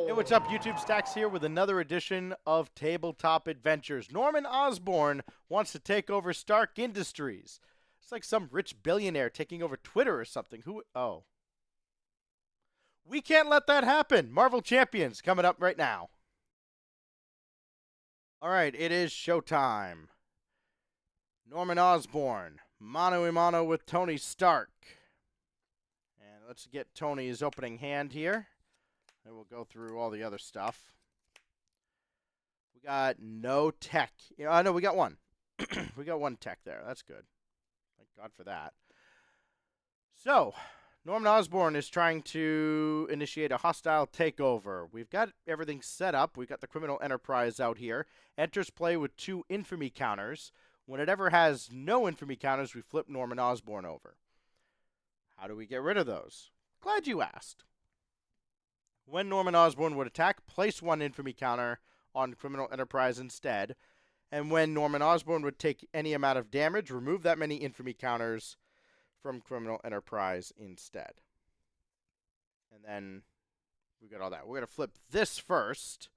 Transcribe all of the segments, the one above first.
Hey, what's up, YouTube? Stax here with another edition of Tabletop Adventures. Norman Osborn wants to take over Stark Industries. It's like some rich billionaire taking over Twitter or something. Oh. We can't let that happen. Marvel Champions coming up right now. All right, it is showtime. Norman Osborn, mano a mano with Tony Stark. And let's get Tony's opening hand here. And we'll go through all the other stuff. We got no tech. No, we got one. We got one tech there. That's good. Thank God for that. So, Norman Osborn is trying to initiate a hostile takeover. We've got everything set up. We've got the criminal enterprise out here. Enters play with 2 infamy counters. When it ever has no infamy counters, we flip Norman Osborn over. How do we get rid of those? Glad you asked. When Norman Osborn would attack, place 1 infamy counter on Criminal Enterprise instead. And when Norman Osborn would take any amount of damage, remove that many infamy counters from Criminal Enterprise instead. And then we got all that. We're going to flip this first.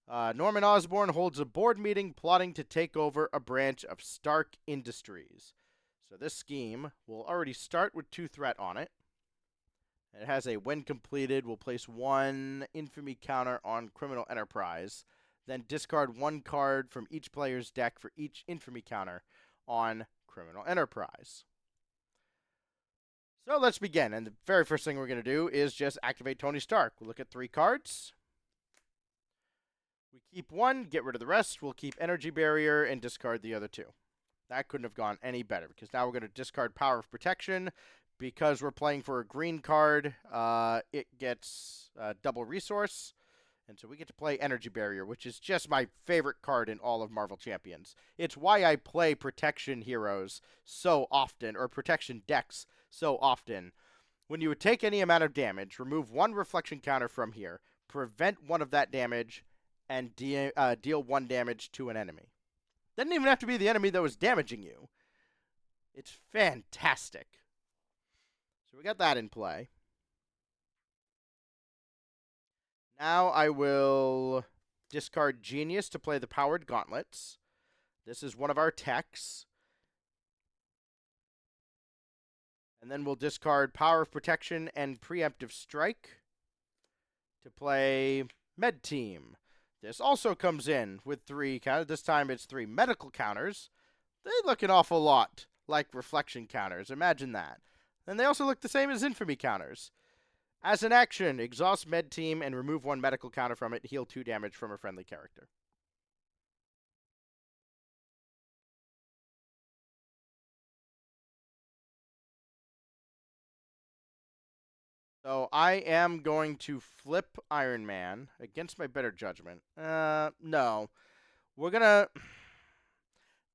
Norman Osborn holds a board meeting plotting to take over a branch of Stark Industries. So this scheme will already start with 2 threat on it. It has a when completed, we'll place 1 infamy counter on Criminal Enterprise, then discard 1 card from each player's deck for each infamy counter on Criminal Enterprise. So let's begin, and the very first thing we're going to do is just activate Tony Stark. We'll look at 3 cards. We keep 1, get rid of the rest. We'll keep Energy Barrier and discard the other 2. That couldn't have gone any better, because now we're going to discard Power of Protection. Because we're playing for a green card, it gets double resource. And so we get to play Energy Barrier, which is just my favorite card in all of Marvel Champions. It's why I play Protection Heroes so often, or Protection decks so often. When you would take any amount of damage, remove 1 reflection counter from here, prevent 1 of that damage, and deal 1 damage to an enemy. Doesn't even have to be the enemy that was damaging you. It's fantastic. So we got that in play. Now I will discard Genius to play the Powered Gauntlets. This is one of our techs. And then we'll discard Power of Protection and Preemptive Strike to play Med Team. This also comes in with 3 counters. This time it's 3 medical counters. They look an awful lot like reflection counters. Imagine that. And they also look the same as infamy counters. As an action, exhaust Med Team and remove 1 medical counter from it. Heal 2 damage from a friendly character. So I am going to flip Iron Man against my better judgment. No. We're going to...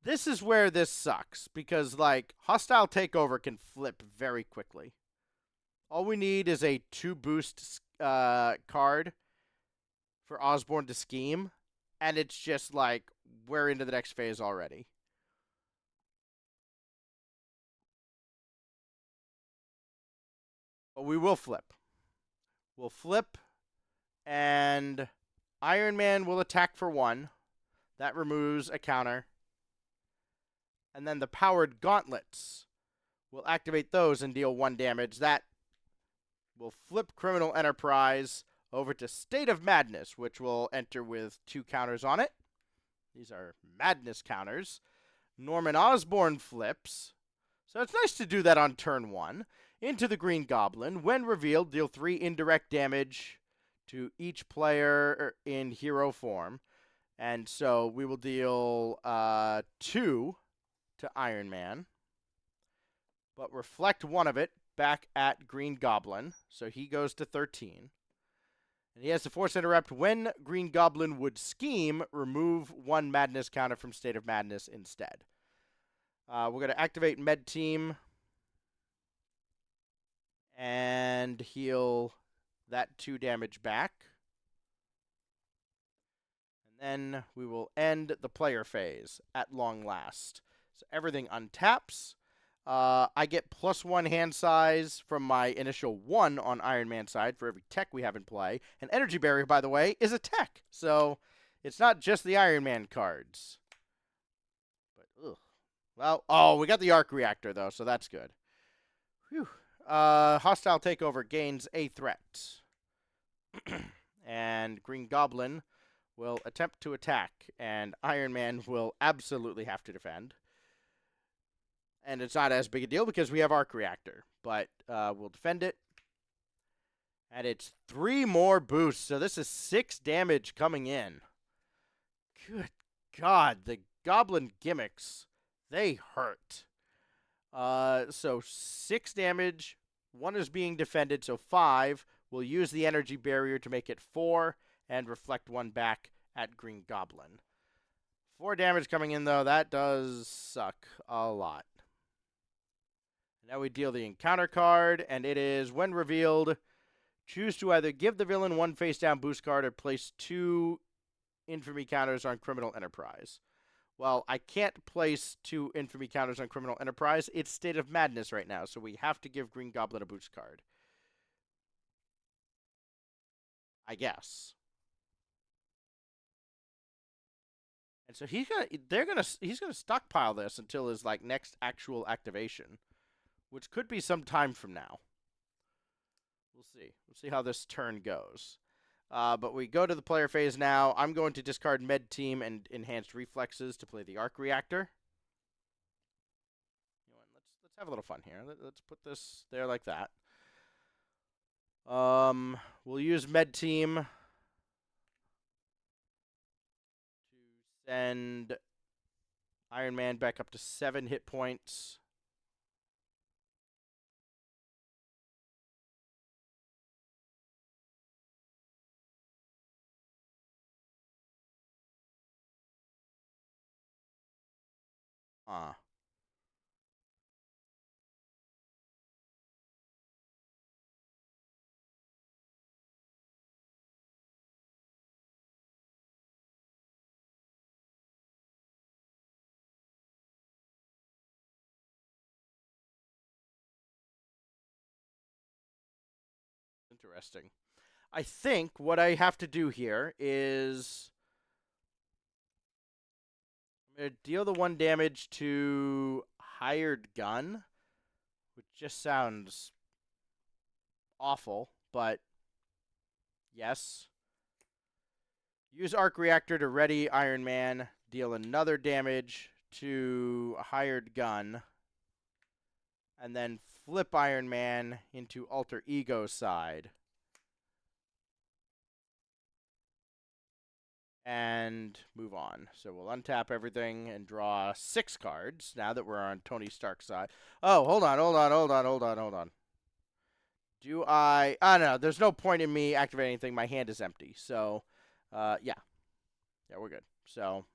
This is where this sucks, because, like, Hostile Takeover can flip very quickly. All we need is a 2-boost card for Osborn to scheme, and it's just, like, we're into the next phase already. But we will flip. We'll flip, and Iron Man will attack for 1. That removes a counter. And then the Powered Gauntlets will activate those and deal 1 damage. That will flip Criminal Enterprise over to State of Madness, which will enter with 2 counters on it. These are Madness counters. Norman Osborn flips. So it's nice to do that on turn 1. Into the Green Goblin. When revealed, deal 3 indirect damage to each player in hero form. And so we will deal 2 to Iron Man, but reflect 1 of it back at Green Goblin, so he goes to 13. And he has to force interrupt when Green Goblin would scheme, remove 1 Madness counter from State of Madness instead. We're going to activate Med Team and heal that 2 damage back. And then we will end the player phase at long last. So everything untaps. I get +1 hand size from my initial 1 on Iron Man side for every tech we have in play. And Energy Barrier, by the way, is a tech. So it's not just the Iron Man cards. But, ugh. Well, oh, we got the Arc Reactor, though, so that's good. Whew. Hostile Takeover gains a threat. And Green Goblin will attempt to attack, and Iron Man will absolutely have to defend. And it's not as big a deal because we have Arc Reactor, but we'll defend it. And it's 3 more boosts, so this is 6 damage coming in. Good God, the Goblin gimmicks, they hurt. So 6 damage, 1 is being defended, so 5. We'll use the Energy Barrier to make it 4 and reflect 1 back at Green Goblin. 4 damage coming in, though. That does suck a lot. Now we deal the encounter card, and it is, when revealed, choose to either give the villain 1 face-down boost card or place 2 infamy counters on Criminal Enterprise. Well, I can't place 2 infamy counters on Criminal Enterprise. It's State of Madness right now, so we have to give Green Goblin a boost card. I guess. And so he's gonna stockpile this until his next actual activation, which could be some time from now. We'll see. We'll see how this turn goes. But we go to the player phase now. I'm going to discard Med Team and Enhanced Reflexes to play the Arc Reactor. You know what, let's have a little fun here. Let's put this there like that. We'll use Med Team to send Iron Man back up to 7 hit points. Interesting. I think what I have to do here is I'm going to deal the 1 damage to Hired Gun, which just sounds awful, but yes. Use Arc Reactor to ready Iron Man, deal another damage to Hired Gun, and then flip Iron Man into Alter Ego side. And move on. So we'll untap everything and draw 6 cards now that we're on Tony Stark's side. Oh, hold on. Do I... no, there's no point in me activating anything. My hand is empty. So, yeah. Yeah, we're good. So,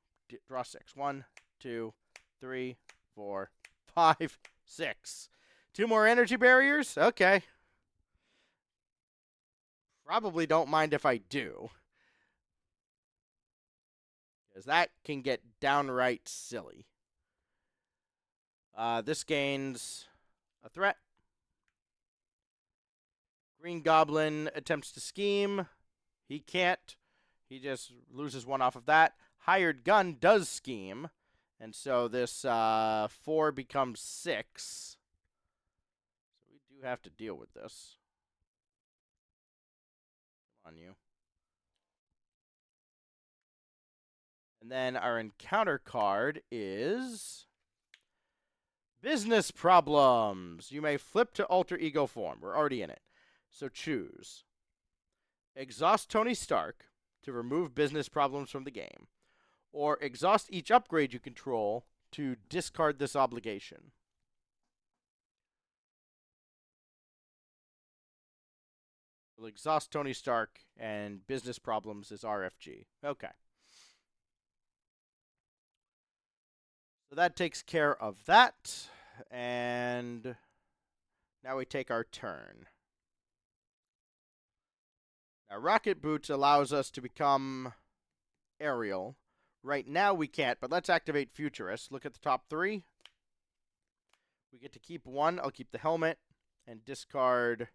draw 6. 1, 2, 3, 4, 5, 6. 2 more energy barriers? Okay. Probably don't mind if I do, because that can get downright silly. This gains a threat. Green Goblin attempts to scheme. He can't. He just loses 1 off of that. Hired Gun does scheme. And so this 4 becomes 6. So we do have to deal with this. Come on, you. And then our encounter card is Business Problems. You may flip to Alter Ego form. We're already in it. So choose. Exhaust Tony Stark to remove business problems from the game, or exhaust each upgrade you control to discard this obligation. We'll exhaust Tony Stark, and business problems is RFG. Okay. So that takes care of that, and now we take our turn. Now, Rocket Boots allows us to become aerial. Right now we can't, but let's activate Futurist. Look at the top 3. We get to keep one. I'll keep the helmet and discard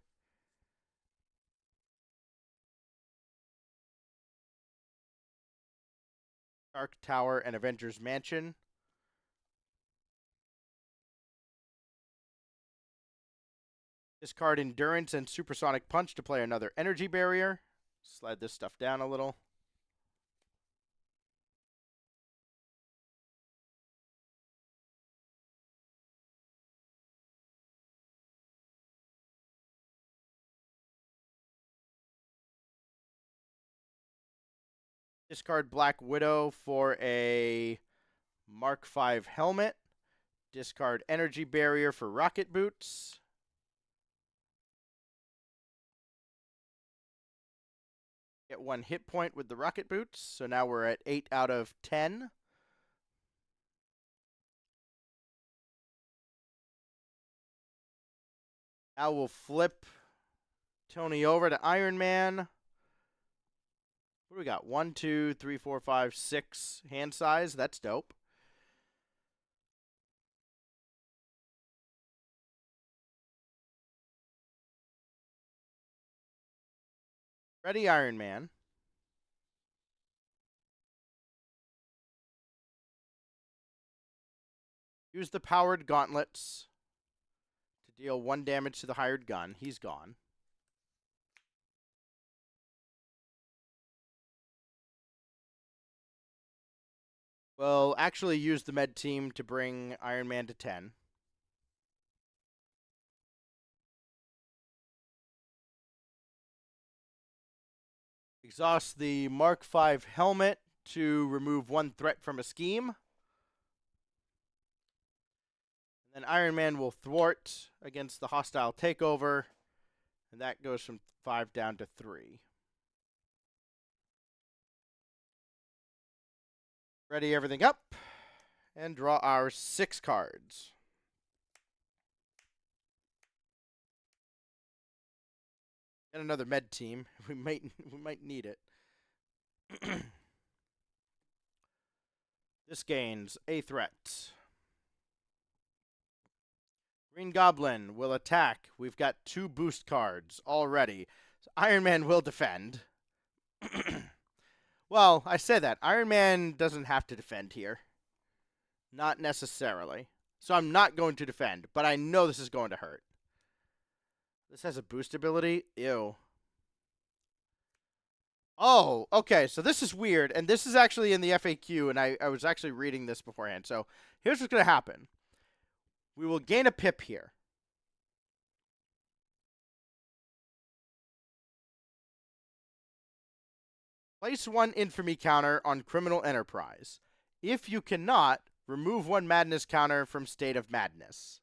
Dark Tower and Avengers Mansion. Discard Endurance and Supersonic Punch to play another energy barrier. Slide this stuff down a little. Discard Black Widow for a Mark V helmet. Discard Energy Barrier for Rocket Boots. Get 1 hit point with the Rocket Boots. So now we're at 8 out of 10. Now we'll flip Tony over to Iron Man. What do we got? 1, 2, 3, 4, 5, 6 hand size. That's dope. Ready, Iron Man. Use the powered gauntlets to deal 1 damage to the hired gun. He's gone. We'll actually use the med team to bring Iron Man to 10. Exhaust the Mark V helmet to remove 1 threat from a scheme. And then Iron Man will thwart against the Hostile Takeover. And that goes from 5 down to 3. Ready everything up. And draw our 6 cards. And another med team. We might need it. This gains a threat. Green Goblin will attack. We've got 2 boost cards already. So Iron Man will defend. Well, I say that. Iron Man doesn't have to defend here. Not necessarily. So I'm not going to defend, but I know this is going to hurt. This has a boost ability? Ew. Oh, okay, so this is weird, and this is actually in the FAQ, and I was actually reading this beforehand. So here's what's going to happen. We will gain a pip here. Place 1 infamy counter on Criminal Enterprise. If you cannot, remove 1 madness counter from State of Madness.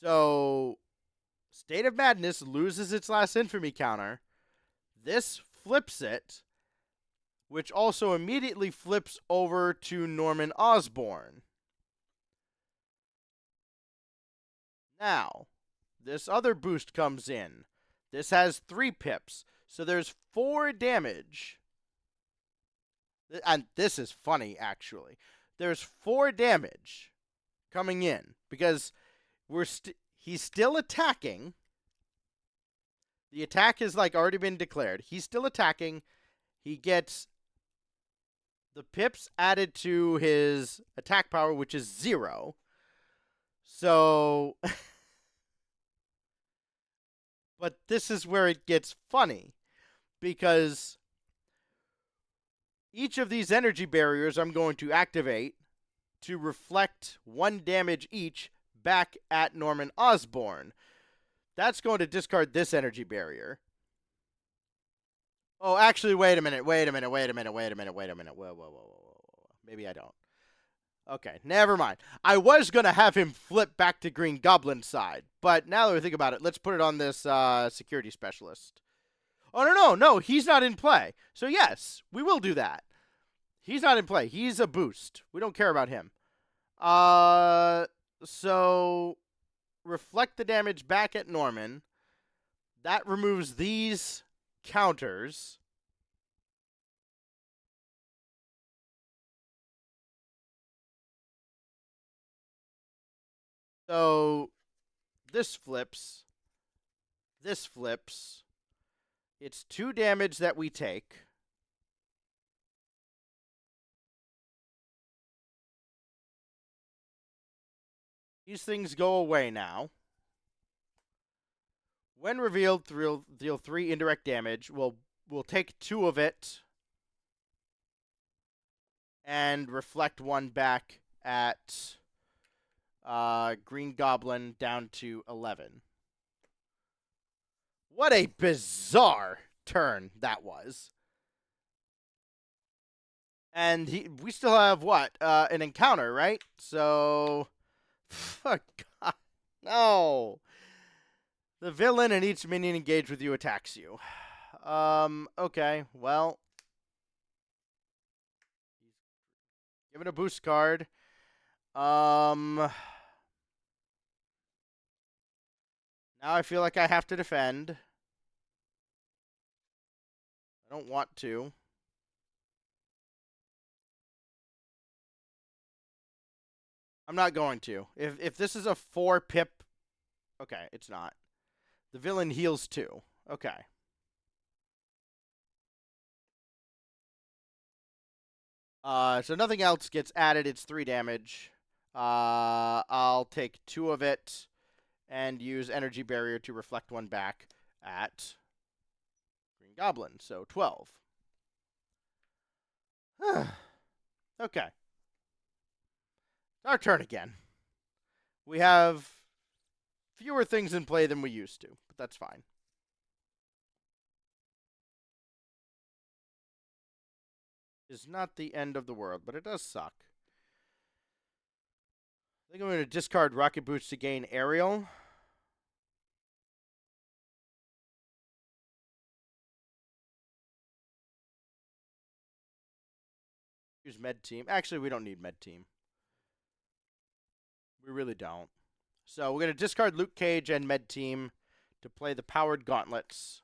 So State of Madness loses its last infamy counter. This flips it, which also immediately flips over to Norman Osborn. Now, this other boost comes in. This has 3 pips, so there's 4 damage. And this is funny, actually. There's 4 damage coming in because he's still attacking. The attack has already been declared. He's still attacking. He gets the pips added to his attack power, which is 0. So, but this is where it gets funny, because each of these energy barriers I'm going to activate to reflect 1 damage each back at Norman Osborn. That's going to discard this energy barrier. Oh, actually, wait a minute. Whoa. Maybe I don't. Okay, never mind. I was going to have him flip back to Green Goblin's side, but now that we think about it, let's put it on this security specialist. Oh, no, he's not in play. So yes, we will do that. He's not in play. He's a boost. We don't care about him. So reflect the damage back at Norman. That removes these counters. So this flips. This flips. It's 2 damage that we take. These things go away now. When revealed, deal 3 indirect damage. We'll take 2 of it and reflect 1 back at Green Goblin down to 11. What a bizarre turn that was. And we still have what? An encounter, right? So, fuck, God, no. The villain and each minion engaged with you attacks you. Okay, well. Given a boost card. Now I feel like I have to defend. I don't want to. I'm not going to. If this is a 4 pip... Okay, it's not. The villain heals 2. Okay. So nothing else gets added. It's 3 damage. I'll take 2 of it and use Energy Barrier to reflect 1 back at Green Goblin. So 12. Okay. Our turn again. We have fewer things in play than we used to, but that's fine. It's not the end of the world, but it does suck. I think I'm going to discard Rocket Boots to gain Aerial. Use Med Team. Actually, we don't need Med Team. We really don't. So we're going to discard Luke Cage and Med Team to play the Powered Gauntlets.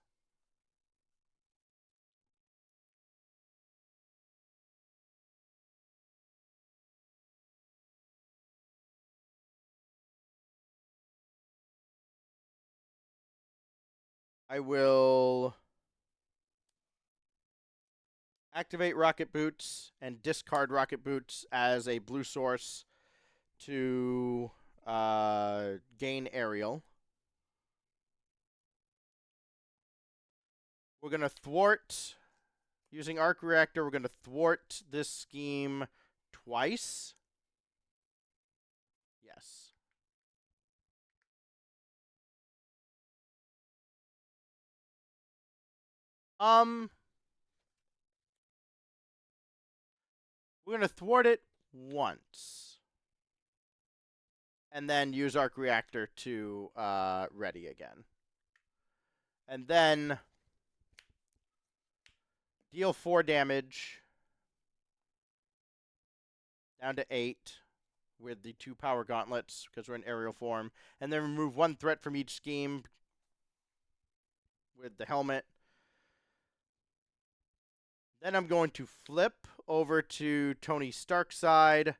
I will activate Rocket Boots and discard Rocket Boots as a blue source to gain Aerial. We're going to thwart, using Arc Reactor, we're going to thwart this scheme twice. Yes. We're going to thwart it once. And then use Arc Reactor to ready again. And then deal 4 damage down to 8 with the 2 Power Gauntlets because we're in aerial form. And then remove 1 threat from each scheme with the helmet. Then I'm going to flip over to Tony Stark's side.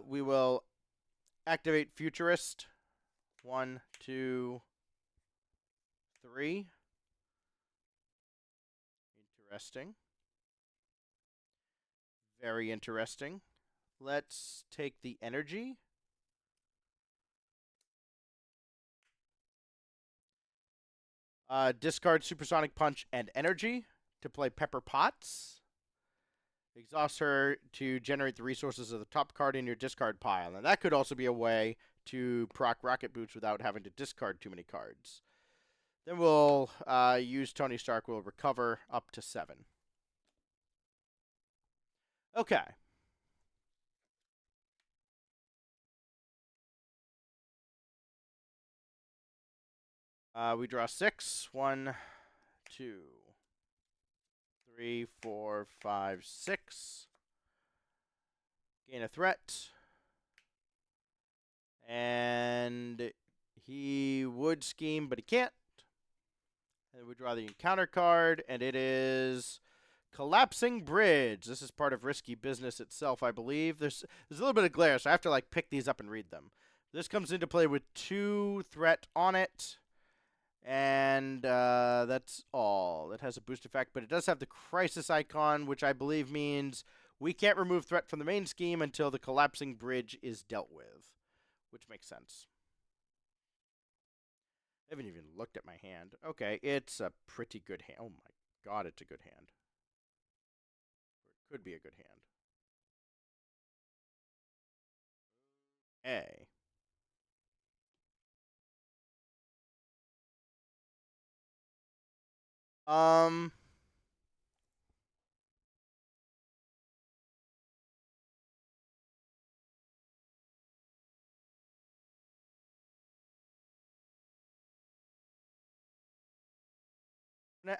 We will activate Futurist. 1, 2, 3. Interesting. Very interesting. Let's take the energy. Discard Supersonic Punch and Energy to play Pepper Potts. Exhaust her to generate the resources of the top card in your discard pile. And that could also be a way to proc Rocket Boots without having to discard too many cards. Then we'll use Tony Stark. We'll recover up to 7. Okay. We draw 6. 1, 2, 3, 4, 5, 6. Gain a threat. And he would scheme, but he can't. And we draw the encounter card, and it is Collapsing bridge. This is part of risky business itself, I believe. There's a little bit of glare, so I have to like pick these up and read them. This comes into play with 2 threat on it. And that's all. It has a boost effect, but it does have the crisis icon, which I believe means we can't remove threat from the main scheme until the collapsing bridge is dealt with, which makes sense. I haven't even looked at my hand. Okay, it's a pretty good hand. Oh my god, it's a good hand. Or it could be a good hand. A. Um,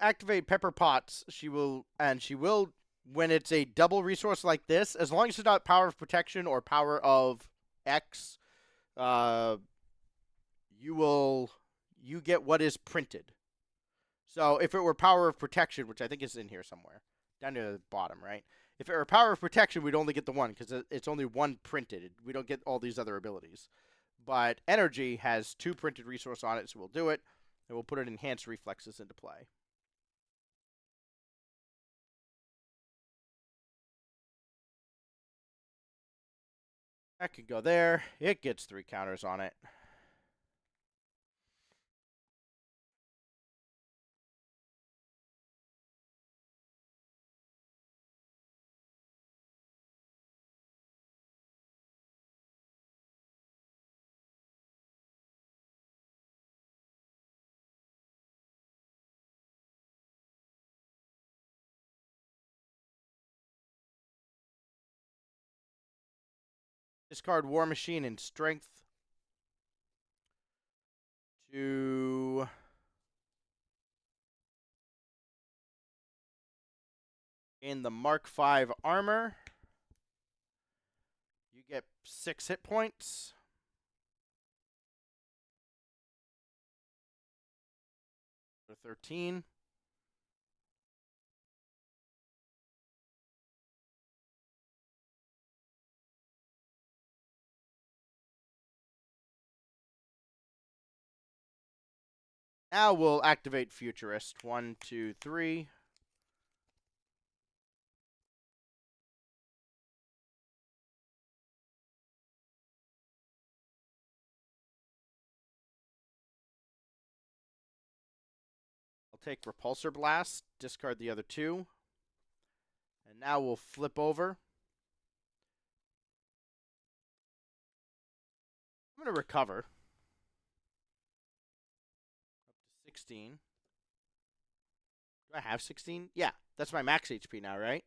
activate Pepper Potts. She will, when it's a double resource like this, as long as it's not Power of Protection or Power of X, you get what is printed. So if it were Power of Protection, which I think is in here somewhere, down near the bottom, right? If it were Power of Protection, we'd only get the one because it's only one printed. We don't get all these other abilities. But Energy has 2 printed resource on it, so we'll do it, and we'll put an Enhanced Reflexes into play. That could go there. It gets 3 counters on it. Discard War Machine and Strength to in the Mark V armor. You get 6 hit points. For 13. Now we'll activate Futurist. 1, 2, 3. I'll take Repulsor Blast, discard the other 2. And now we'll flip over. I'm going to recover. Up to 16. Do I have 16? Yeah, that's my max HP now, right?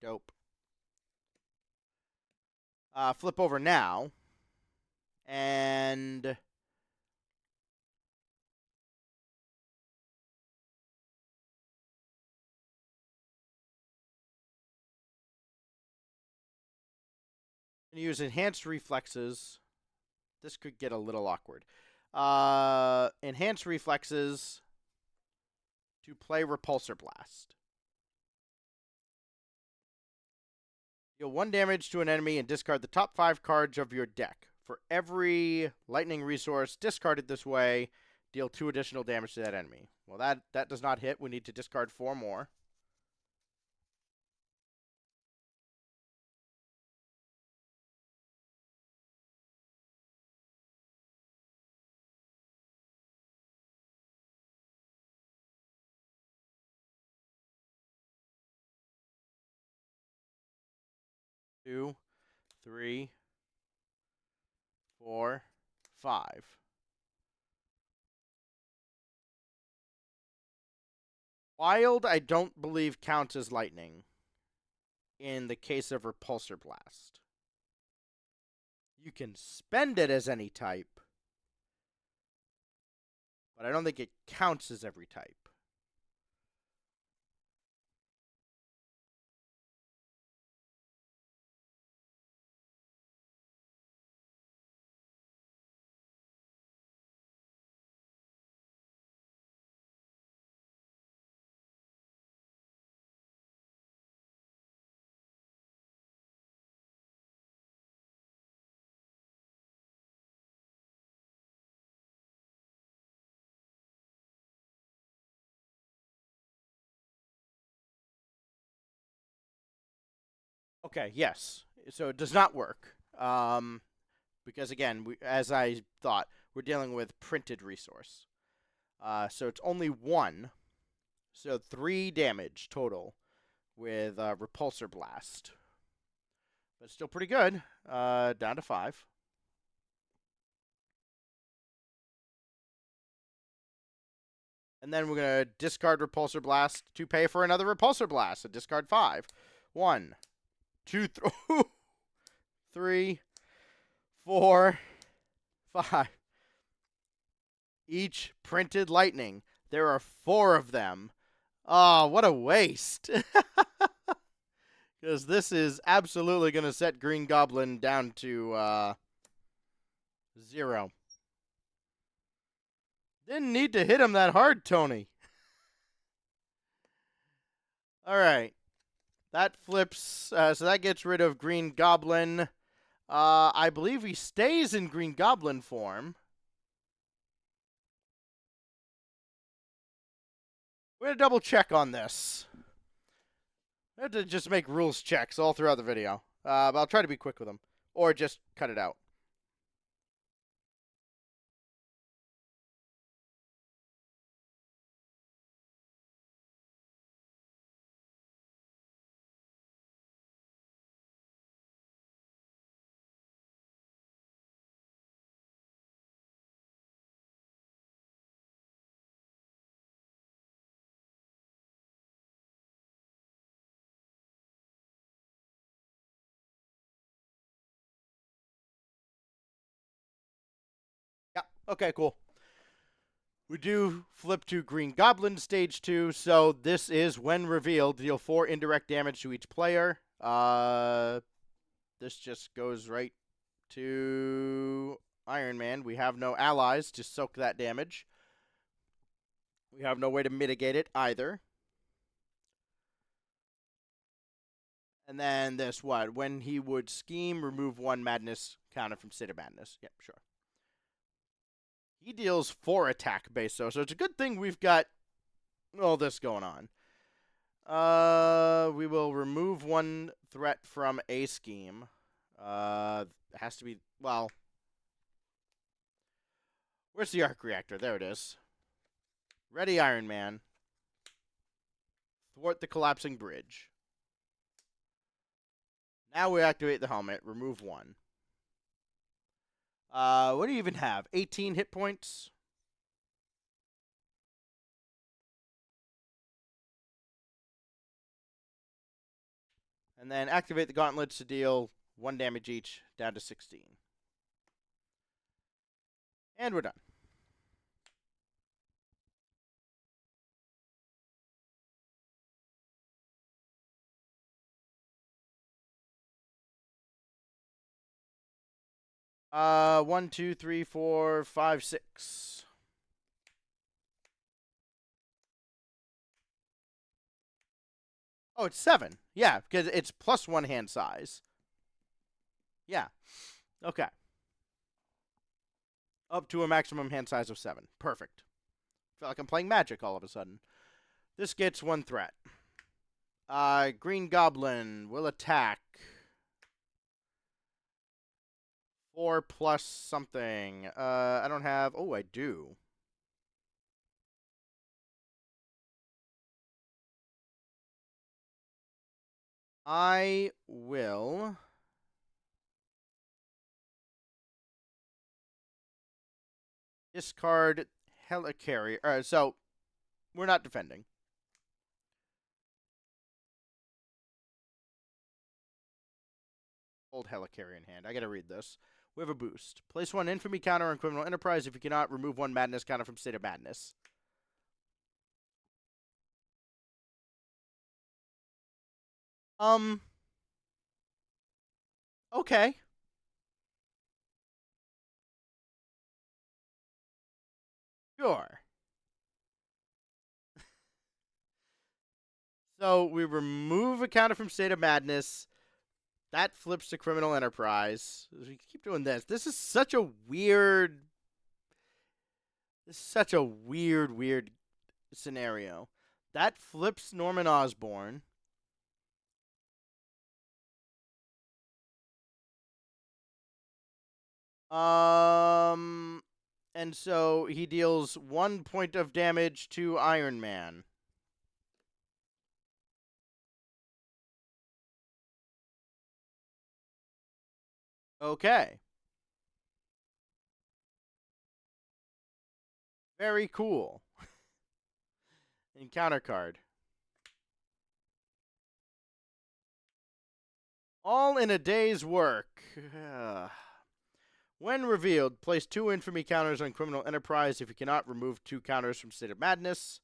Dope. Flip over now. And use Enhanced Reflexes. This could get a little awkward. Enhanced Reflexes to play Repulsor Blast. Deal 1 damage to an enemy and discard the top 5 cards of your deck. For every lightning resource discarded this way, deal 2 additional damage to that enemy. Well, that does not hit. We need to discard 4 more. Two, 3, 4, 5. Wild, I don't believe counts as lightning in the case of Repulsor Blast. You can spend it as any type, but I don't think it counts as every type. Okay, yes. So it does not work. Because again, as I thought, we're dealing with printed resource. So it's only one. So 3 damage total with Repulsor Blast. But still pretty good. Down to 5. And then we're going to discard Repulsor Blast to pay for another Repulsor Blast. So discard 5. 1, 2, 3, 4, 5. Each printed lightning. There are 4 of them. Oh, what a waste. Because this is absolutely going to set Green Goblin down to 0. Didn't need to hit him that hard, Tony. All right. That flips. So that gets rid of Green Goblin. I believe he stays in Green Goblin form. We're going to double check on this. I have to just make rules checks all throughout the video. But I'll try to be quick with them. Or just cut it out. Yeah, okay, cool. We do flip to Green Goblin stage 2, so this is, when revealed, deal 4 indirect damage to each player. This just goes right to Iron Man. We have no allies to soak that damage. We have no way to mitigate it either. And then this, what? When he would scheme, remove 1 madness counter from State of Madness. Yep, sure. He deals 4 attack base, so it's a good thing we've got all this going on. We will remove 1 threat from a scheme. It has to be, well, where's the arc reactor? There it is. Ready, Iron Man. Thwart the collapsing bridge. Now we activate the helmet. Remove 1. What do you even have? 18 hit points? And then activate the gauntlets to deal 1 damage each, down to 16. And we're done. One, two, three, four, five, 6. Oh, it's 7. Yeah, because it's plus 1 hand size. Yeah. Okay. Up to a maximum hand size of 7. Perfect. Feel like I'm playing Magic all of a sudden. This gets 1 threat. Green Goblin will attack. 4 plus something. I don't have... Oh, I do. I will... discard Helicarrier. So, we're not defending. Old Helicarrier in hand. I gotta read this. We have a boost. Place 1 Infamy counter on Criminal Enterprise. If you cannot, remove 1 Madness counter from State of Madness. Okay. Sure. So we remove a counter from State of Madness. That flips to Criminal Enterprise. We keep doing this. This is such a weird... weird scenario. That flips Norman Osborn. And so he deals 1 point of damage to Iron Man. Okay. Very cool. Encounter card. All in a day's work. When revealed, place 2 infamy counters on Criminal Enterprise. If you cannot, remove 2 counters from State of Madness.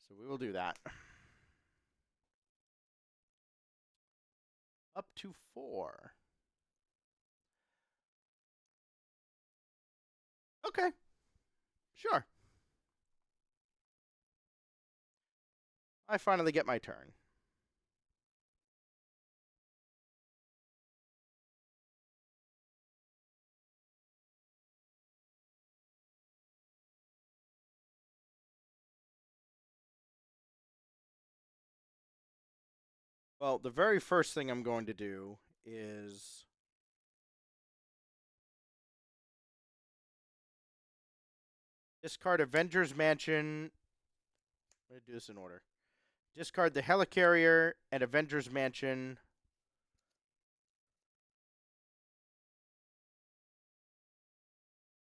So we will do that. Up to 4. Okay. Sure. I finally get my turn. Well, the very first thing I'm going to do is discard Avengers Mansion. I'm going to do this in order. Discard the Helicarrier and Avengers Mansion.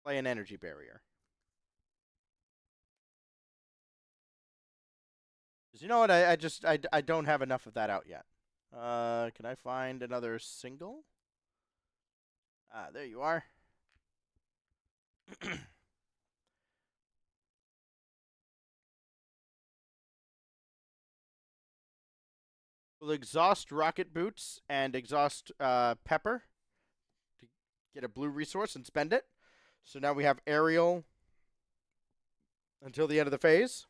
Play an Energy Barrier. Because you know what? I don't have enough of that out yet. Can I find another single? Ah, there you are. We'll exhaust Rocket Boots and exhaust Pepper to get a blue resource and spend it. So now we have Aerial until the end of the phase.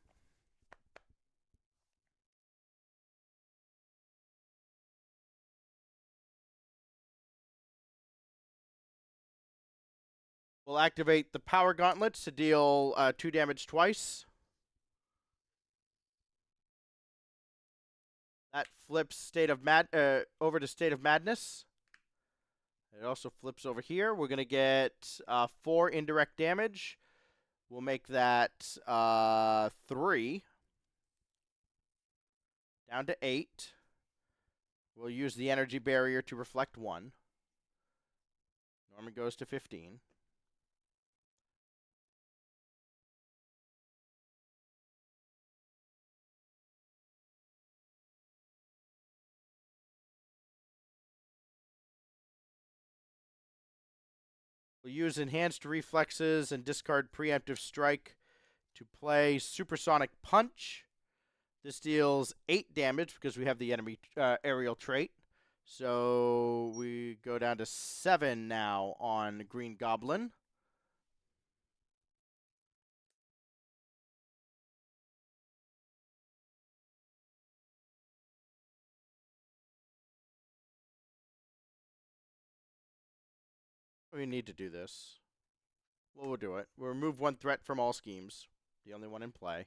We'll activate the Power Gauntlets to deal 2 damage twice. That flips over to State of Madness. It also flips over here. We're going to get 4 indirect damage. We'll make that 3. Down to 8. We'll use the Energy Barrier to reflect 1. Norman goes to 15. We'll use Enhanced Reflexes and discard Preemptive Strike to play Supersonic Punch. This deals 8 damage because we have the enemy aerial trait. So we go down to 7 now on Green Goblin. We need to do this. Well, we'll do it. We'll remove 1 threat from all schemes. The only one in play.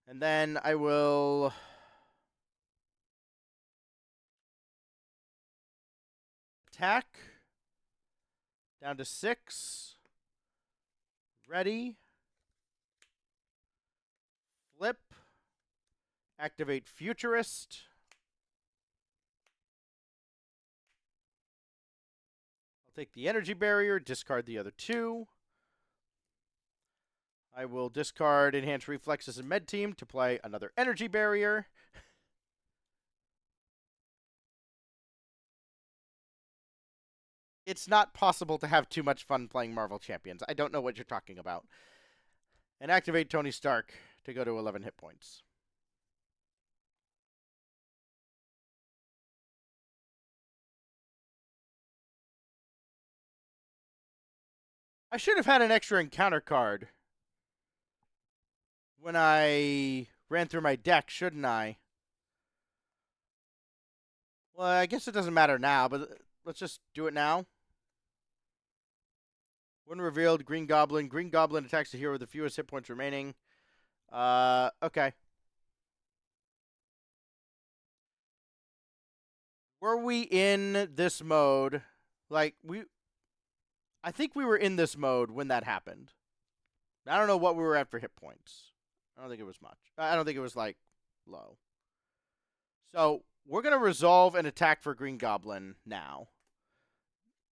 And then I will attack. Down to 6. Ready. Flip. Activate Futurist. I'll take the Energy Barrier, discard the other 2. I will discard Enhanced Reflexes and Med Team to play another Energy Barrier. It's not possible to have too much fun playing Marvel Champions. I don't know what you're talking about. And activate Tony Stark to go to 11 hit points. I should have had an extra encounter card when I ran through my deck, shouldn't I? Well, I guess it doesn't matter now, but let's just do it now. When revealed, Green Goblin. Green Goblin attacks the hero with the fewest hit points remaining. Okay. Were we in this mode? Like, I think we were in this mode when that happened. I don't know what we were at for hit points. I don't think it was much. I don't think it was, like, low. So, we're going to resolve an attack for Green Goblin now.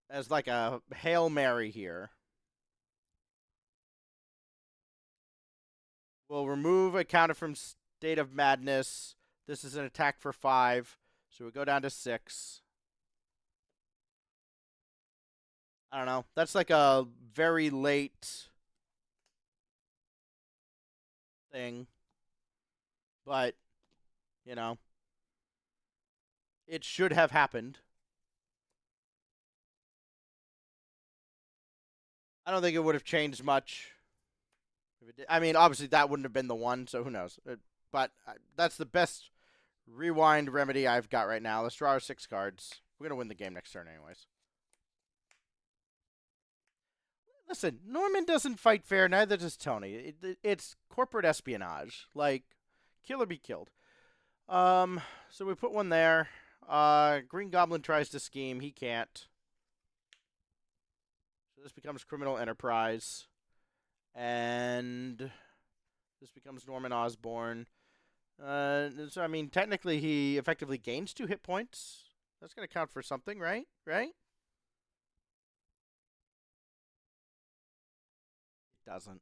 As, like, a Hail Mary here. We'll remove a counter from State of Madness. This is an attack for 5. So we go down to 6. I don't know. That's like a very late thing. But, you know, it should have happened. I don't think it would have changed much. If it did. I mean, obviously that wouldn't have been the one, so who knows. But that's the best rewind remedy I've got right now. Let's draw our 6 cards. We're going to win the game next turn anyways. Listen, Norman doesn't fight fair, neither does Tony. It's corporate espionage. Like, kill or be killed. So we put one there. Green Goblin tries to scheme. He can't. So this becomes criminal enterprise. And this becomes Norman Osborn. So, I mean, technically he effectively gains 2 hit points. That's going to count for something, right? Right? It doesn't.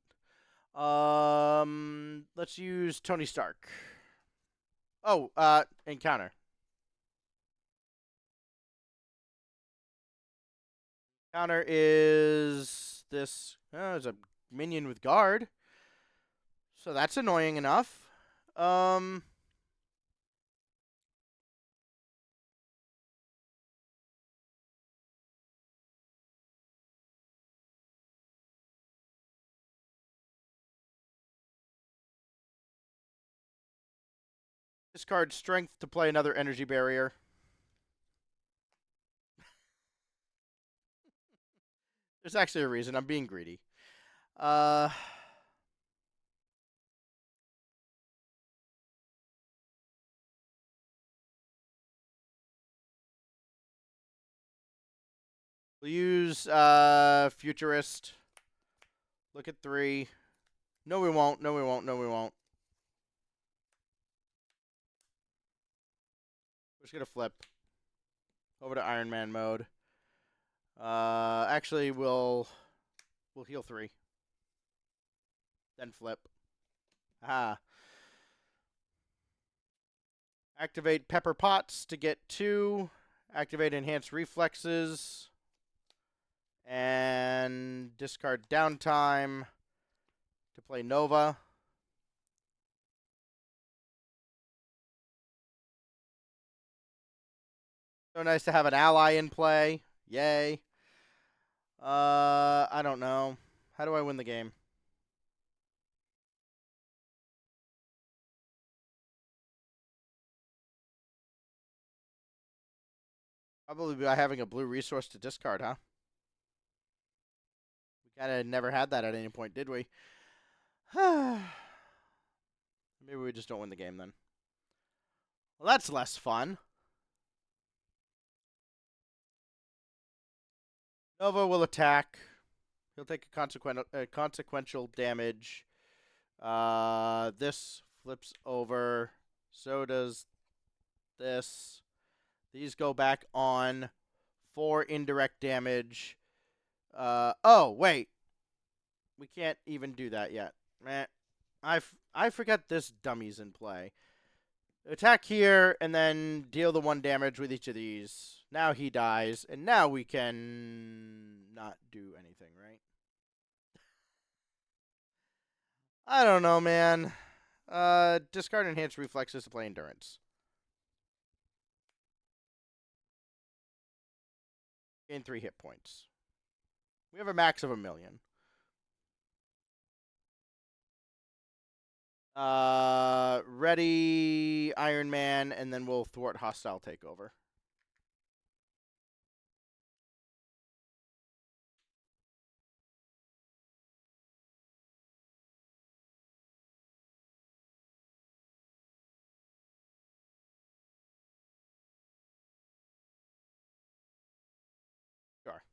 Let's use Tony Stark. Oh, encounter. Counter is this. Oh, it's a minion with guard. So that's annoying enough. Discard strength to play another energy barrier. There's actually a reason. I'm being greedy. We'll use Futurist. Look at 3. No, we won't. No, we won't. No, we won't. We're just going to flip over to Iron Man mode. Actually, we'll heal 3. Then flip. Ah. Activate Pepper Pots to get 2. Activate Enhanced Reflexes. And discard Downtime to play Nova. So nice to have an ally in play. Yay. I don't know. How do I win the game? Probably by having a blue resource to discard, huh? We kind of never had that at any point, did we? Maybe we just don't win the game then. Well, that's less fun. Nova will attack. He'll take a consequential damage. This flips over. So does this. These go back on for indirect damage. Oh, wait. We can't even do that yet. Meh. I forgot this dummy's in play. Attack here, and then deal the 1 damage with each of these. Now he dies, and now we can not do anything, right? I don't know, man. Discard Enhanced Reflexes to play Endurance. Gain 3 hit points. We have a max of 1,000,000. Ready Iron Man, and then we'll thwart Hostile Takeover. Sure.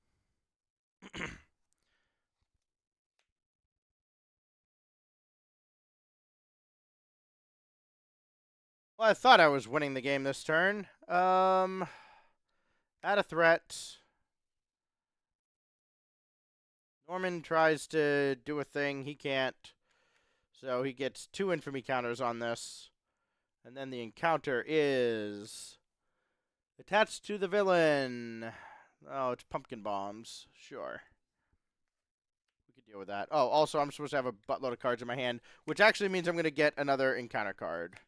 Well, I thought I was winning the game this turn. Add a threat. Norman tries to do a thing. He can't. So he gets 2 infamy counters on this. And then the encounter is attached to the villain. Oh, it's pumpkin bombs. Sure. We could deal with that. Oh, also, I'm supposed to have a buttload of cards in my hand, which actually means I'm going to get another encounter card.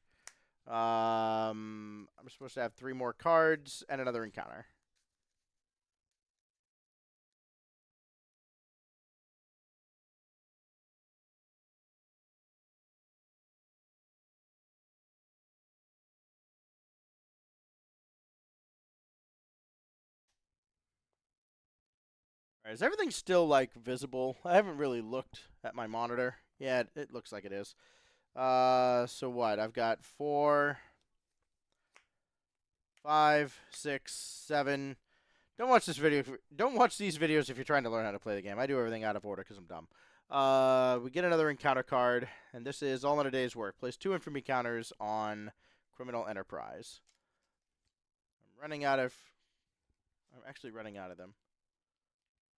I'm supposed to have 3 more cards and another encounter. All right, is everything still, like, visible? I haven't really looked at my monitor. Yeah, it looks like it is. So what? I've got 4, 5, 6, 7. Don't watch this video. Don't watch these videos if you're trying to learn how to play the game. I do everything out of order because I'm dumb. We get another encounter card, and this is all in a day's work. Place 2 infamy counters on Criminal Enterprise. I'm actually running out of them.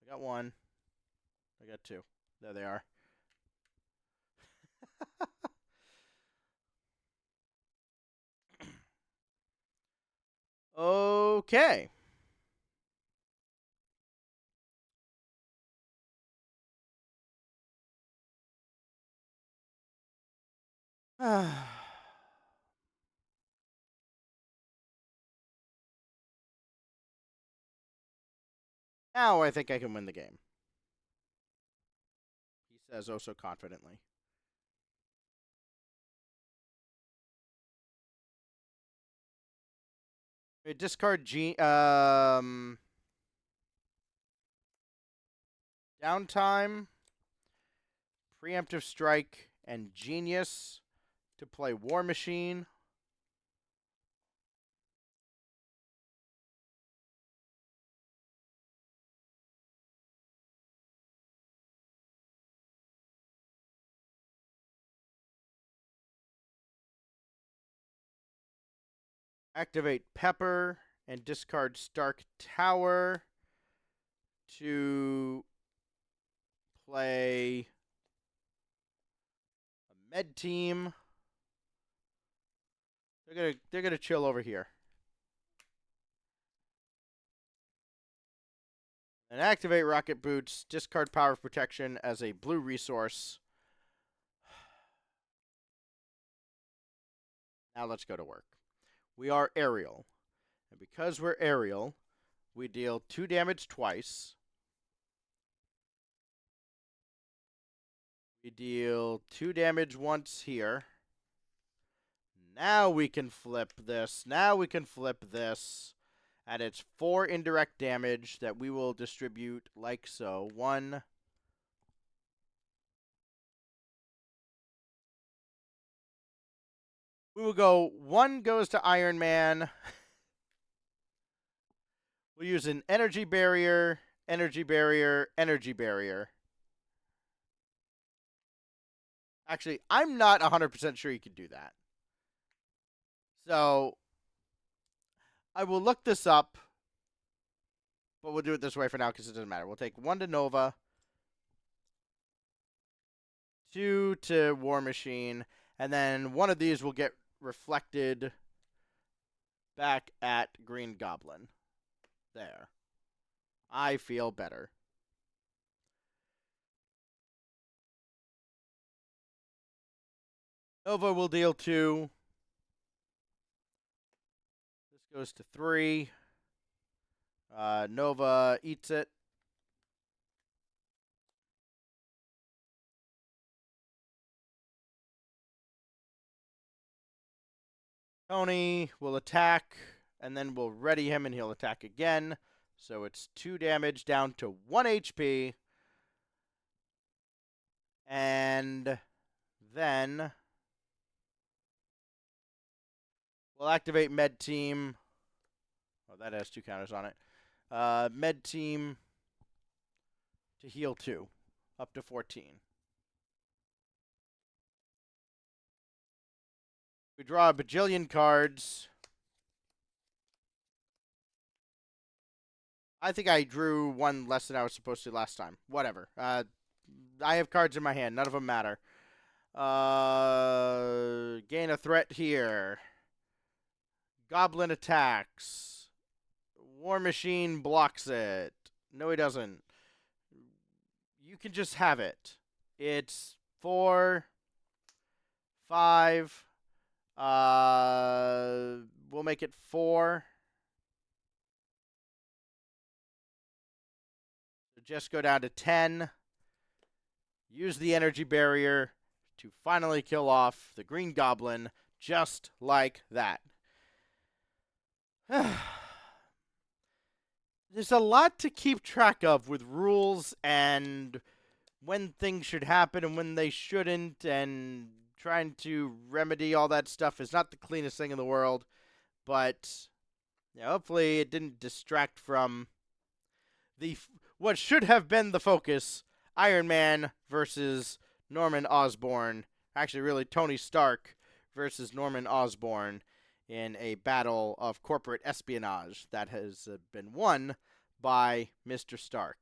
I got 1. I got 2. There they are. Okay. Now I think I can win the game. He says oh so confidently. Discard downtime, preemptive strike, and genius to play War Machine. Activate Pepper and discard Stark Tower to play a med team. They're gonna chill over here. And activate Rocket Boots, discard Power of Protection as a blue resource. Now let's go to work. We are aerial. And because we're aerial, we deal 2 damage twice. We deal 2 damage once here. Now we can flip this. And it's 4 indirect damage that we will distribute like so. 1. We will go 1 goes to Iron Man. We'll use an energy barrier, energy barrier, energy barrier. Actually, I'm not 100% sure you can do that. So, I will look this up. But we'll do it this way for now because it doesn't matter. We'll take 1 to Nova, 2 to War Machine, and then one of these will get reflected back at Green Goblin. There. I feel better. Nova will deal 2. This goes to 3. Nova eats it. Tony will attack, and then we'll ready him, and he'll attack again. So it's 2 damage down to 1 HP. And then we'll activate Med Team. Oh, that has 2 counters on it. Med Team to heal 2, up to 14. We draw a bajillion cards. I think I drew one less than I was supposed to last time. Whatever. I have cards in my hand. None of them matter. Gain a threat here. Goblin attacks. War Machine blocks it. No, he doesn't. You can just have it. It's 4, 5. We'll make it 4. Just go down to 10. Use the energy barrier to finally kill off the Green Goblin, just like that. There's a lot to keep track of with rules and when things should happen and when they shouldn't, and trying to remedy all that stuff is not the cleanest thing in the world, but hopefully it didn't distract from what should have been the focus, Iron Man versus Norman Osborn. Actually, really, Tony Stark versus Norman Osborn in a battle of corporate espionage that has been won by Mr. Stark.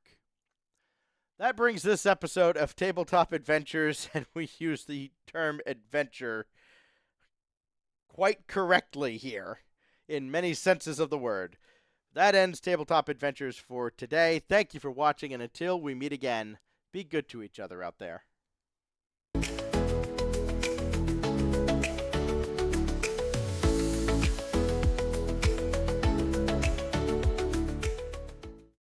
That brings this episode of Tabletop Adventures, and we use the term adventure quite correctly here in many senses of the word. That ends Tabletop Adventures for today. Thank you for watching, and until we meet again, be good to each other out there.